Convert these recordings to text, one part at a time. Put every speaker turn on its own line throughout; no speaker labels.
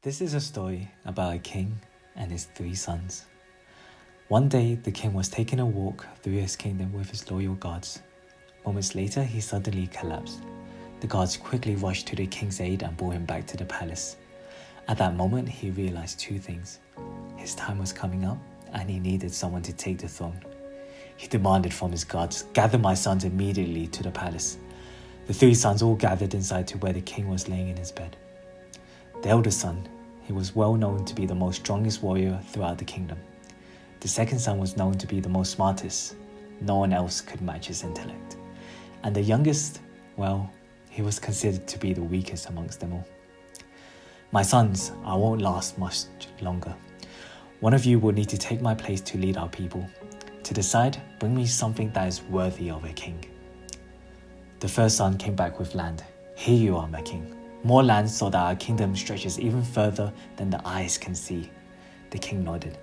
This is a story about a king and his 3 sons. One day, the king was taking a walk through his kingdom with his loyal guards. Moments later, he suddenly collapsed. The guards quickly rushed to the king's aid and brought him back to the palace. At that moment, he realized 2 things. His time was coming up, and he needed someone to take the throne. He demanded from his guards, "Gather my sons immediately to the palace." The 3 sons all gathered inside to where the king was laying in his bed. The eldest son, he was well known to be the most strongest warrior throughout the kingdom. The second son was known to be the most smartest. No one else could match his intellect. And the youngest, well, he was considered to be the weakest amongst them all. "My sons, I won't last much longer. One of you will need to take my place to lead our people. To decide, bring me something that is worthy of a king." The first son came back with land. "Here you are, my king. More land so that our kingdom stretches even further than the eyes can see." The king nodded.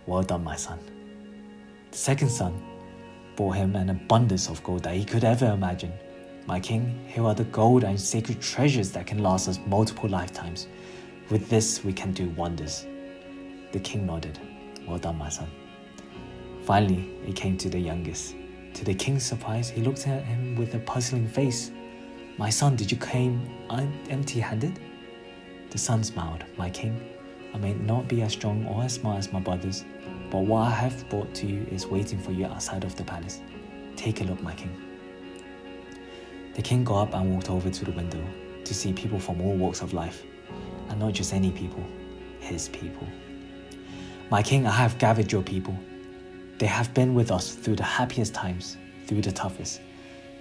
"Well done, my son." The second son brought him an abundance of gold that he could ever imagine. "My king, here are the gold and sacred treasures that can last us multiple lifetimes. With this, we can do wonders." The king nodded. "Well done, my son." Finally, it came to the youngest. To the king's surprise, he looked at him with a puzzling face. "My son, did you come empty-handed?" The son smiled. "My king, I may not be as strong or as smart as my brothers, but what I have brought to you is waiting for you outside of the palace. Take a look, my king." The king got up and walked over to the window to see people from all walks of life, and not just any people, his people. "My king, I have gathered your people. They have been with us through the happiest times, through the toughest.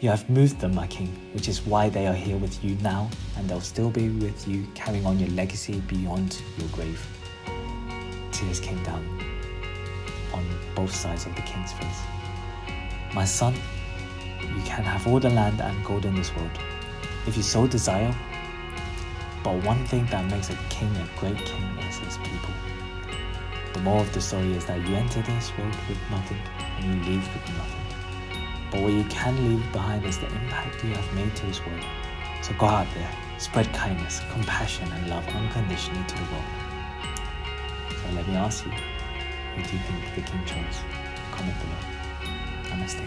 You have moved them, my king, which is why they are here with you now, and they'll still be with you, carrying on your legacy beyond your grave." Tears came down on both sides of the king's face. "My son, you can have all the land and gold in this world, if you so desire, but one thing that makes a king a great king is his people. The moral of the story is that you enter this world with nothing, and you leave with nothing. But what you can leave behind is the impact you have made to this world. So go out there, spread kindness, compassion, and love unconditionally to the world." So let me ask you, who do you think the king chose? Comment below. Namaste.